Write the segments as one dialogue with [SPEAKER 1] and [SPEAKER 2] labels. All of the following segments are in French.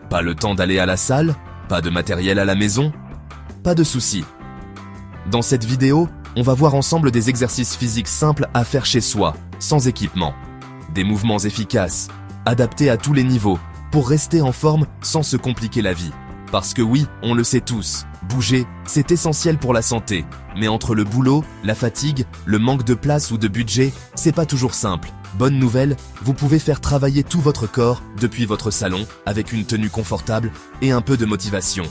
[SPEAKER 1] Pas le temps d'aller à la salle? Pas de matériel à la maison? Pas de souci. Dans cette vidéo, on va voir ensemble des exercices physiques simples à faire chez soi, sans équipement. Des mouvements efficaces, adaptés à tous les niveaux, pour rester en forme sans se compliquer la vie. Parce que oui, on le sait tous, bouger, c'est essentiel pour la santé. Mais entre le boulot, la fatigue, le manque de place ou de budget, c'est pas toujours simple. Bonne nouvelle, vous pouvez faire travailler tout votre corps depuis votre salon avec une tenue confortable et un peu de motivation.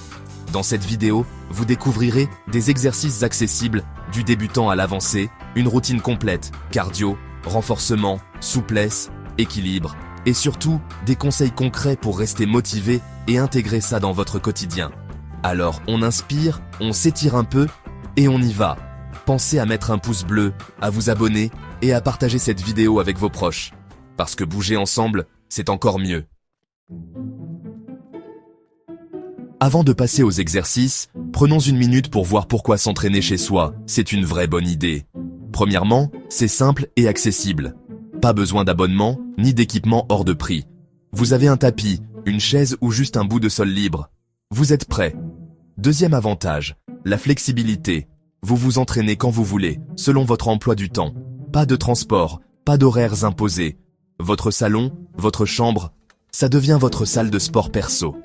[SPEAKER 1] Dans cette vidéo, vous découvrirez des exercices accessibles, du débutant à l'avancé, une routine complète, cardio, renforcement, souplesse, équilibre, et surtout des conseils concrets pour rester motivé et intégrer ça dans votre quotidien. Alors on inspire, on s'étire un peu et on y va. Pensez à mettre un pouce bleu, à vous abonner et à partager cette vidéo avec vos proches. Parce que bouger ensemble, c'est encore mieux. Avant de passer aux exercices, prenons une minute pour voir pourquoi s'entraîner chez soi, c'est une vraie bonne idée. Premièrement, c'est simple et accessible. Pas besoin d'abonnement, ni d'équipement hors de prix. Vous avez un tapis, une chaise ou juste un bout de sol libre. Vous êtes prêt. Deuxième avantage, la flexibilité. Vous vous entraînez quand vous voulez, selon votre emploi du temps. Pas de transport, pas d'horaires imposés. Votre salon, votre chambre, ça devient votre salle de sport perso.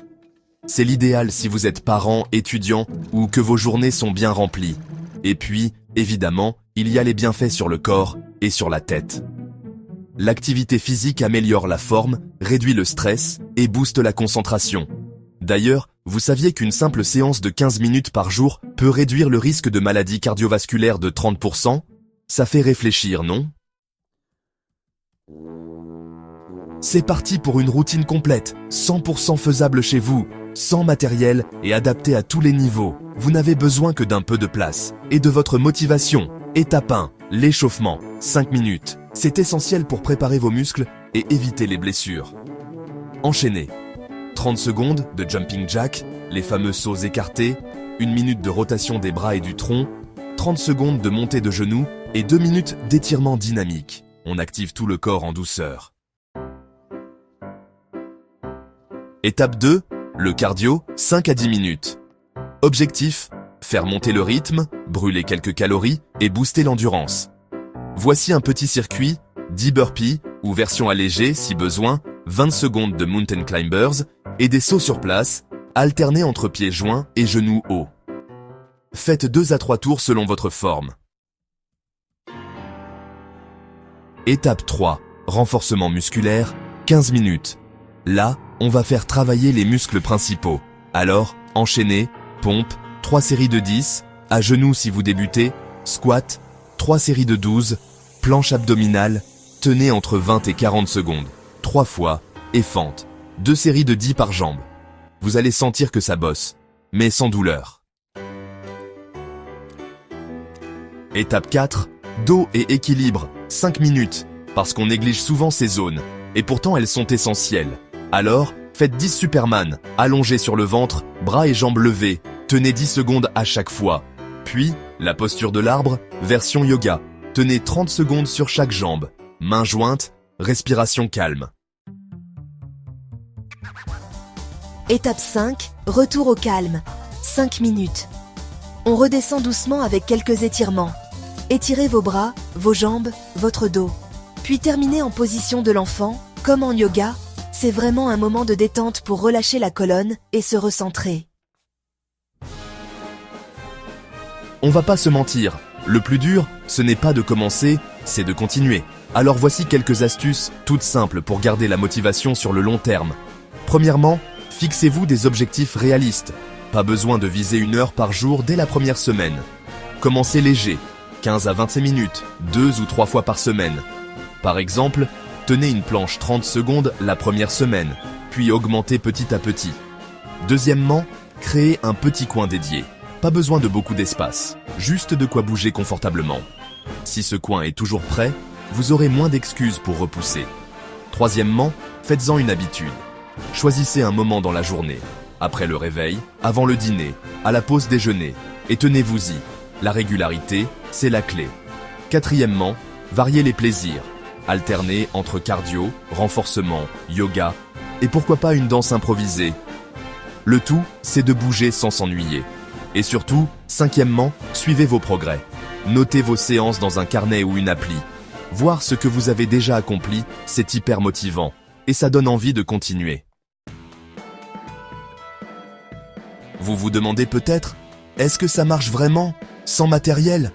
[SPEAKER 1] C'est l'idéal si vous êtes parent, étudiant ou que vos journées sont bien remplies. Et puis, évidemment, il y a les bienfaits sur le corps et sur la tête. L'activité physique améliore la forme, réduit le stress et booste la concentration. D'ailleurs, vous saviez qu'une simple séance de 15 minutes par jour peut réduire le risque de maladies cardiovasculaires de 30%? Ça fait réfléchir, non? C'est parti pour une routine complète, 100% faisable chez vous, sans matériel et adaptée à tous les niveaux. Vous n'avez besoin que d'un peu de place et de votre motivation. Étape 1, l'échauffement, 5 minutes. C'est essentiel pour préparer vos muscles et éviter les blessures. Enchaînez. 30 secondes de jumping jack, les fameux sauts écartés, 1 minute de rotation des bras et du tronc, 30 secondes de montée de genoux et 2 minutes d'étirement dynamique. On active tout le corps en douceur. Étape 2, le cardio, 5 à 10 minutes. Objectif, faire monter le rythme, brûler quelques calories et booster l'endurance. Voici un petit circuit, 10 burpees ou version allégée si besoin, 20 secondes de mountain climbers et des sauts sur place, alternés entre pieds joints et genoux hauts. Faites 2 à 3 tours selon votre forme. Étape 3, renforcement musculaire, 15 minutes. Là, on va faire travailler les muscles principaux. Alors, enchaînez, pompe, 3 séries de 10, à genoux si vous débutez, squat, 3 séries de 12, planche abdominale, tenez entre 20 et 40 secondes, 3 fois, et fente, 2 séries de 10 par jambe. Vous allez sentir que ça bosse, mais sans douleur. Étape 4, dos et équilibre, 5 minutes, parce qu'on néglige souvent ces zones, et pourtant elles sont essentielles. Alors, faites 10 Superman, allongés sur le ventre, bras et jambes levés, tenez 10 secondes à chaque fois. Puis, la posture de l'arbre, version yoga. Tenez 30 secondes sur chaque jambe, mains jointes, respiration calme.
[SPEAKER 2] Étape 5, retour au calme, 5 minutes. On redescend doucement avec quelques étirements. Étirez vos bras, vos jambes, votre dos. Puis terminez en position de l'enfant, comme en yoga. C'est vraiment un moment de détente pour relâcher la colonne et se recentrer.
[SPEAKER 1] On va pas se mentir, le plus dur, ce n'est pas de commencer, c'est de continuer. Alors voici quelques astuces toutes simples pour garder la motivation sur le long terme. Premièrement, fixez-vous des objectifs réalistes. Pas besoin de viser 1 heure par jour dès la première semaine. Commencez léger, 15 à 25 minutes, 2 ou 3 fois par semaine. Par exemple, tenez une planche 30 secondes la première semaine, puis augmentez petit à petit. Deuxièmement, créez un petit coin dédié. Pas besoin de beaucoup d'espace, juste de quoi bouger confortablement. Si ce coin est toujours prêt, vous aurez moins d'excuses pour repousser. Troisièmement, faites-en une habitude. Choisissez un moment dans la journée, après le réveil, avant le dîner, à la pause déjeuner, et tenez-vous-y. La régularité, c'est la clé. Quatrièmement, variez les plaisirs. Alternez entre cardio, renforcement, yoga, et pourquoi pas une danse improvisée. Le tout, c'est de bouger sans s'ennuyer. Et surtout, cinquièmement, suivez vos progrès. Notez vos séances dans un carnet ou une appli. Voir ce que vous avez déjà accompli, c'est hyper motivant. Et ça donne envie de continuer. Vous vous demandez peut-être, est-ce que ça marche vraiment, sans matériel?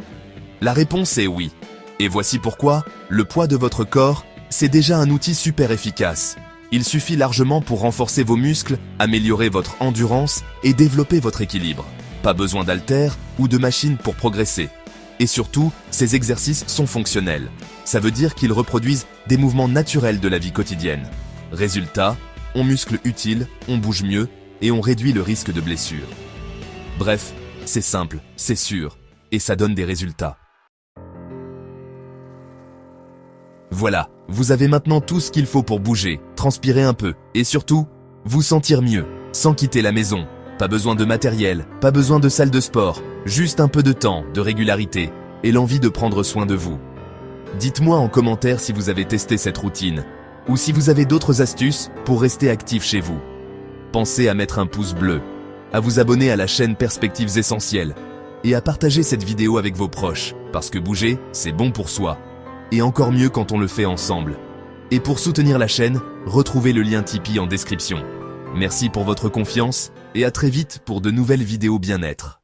[SPEAKER 1] La réponse est oui. Et voici pourquoi, le poids de votre corps, c'est déjà un outil super efficace. Il suffit largement pour renforcer vos muscles, améliorer votre endurance et développer votre équilibre. Pas besoin d'haltères ou de machines pour progresser. Et surtout, ces exercices sont fonctionnels. Ça veut dire qu'ils reproduisent des mouvements naturels de la vie quotidienne. Résultat, on muscle utile, on bouge mieux et on réduit le risque de blessure. Bref, c'est simple, c'est sûr, et ça donne des résultats. Voilà, vous avez maintenant tout ce qu'il faut pour bouger, transpirer un peu, et surtout, vous sentir mieux, sans quitter la maison. Pas besoin de matériel, pas besoin de salle de sport, juste un peu de temps, de régularité, et l'envie de prendre soin de vous. Dites-moi en commentaire si vous avez testé cette routine, ou si vous avez d'autres astuces pour rester actif chez vous. Pensez à mettre un pouce bleu, à vous abonner à la chaîne Perspectives Essentielles, et à partager cette vidéo avec vos proches, parce que bouger, c'est bon pour soi. Et encore mieux quand on le fait ensemble. Et pour soutenir la chaîne, retrouvez le lien Tipeee en description. Merci pour votre confiance et à très vite pour de nouvelles vidéos bien-être.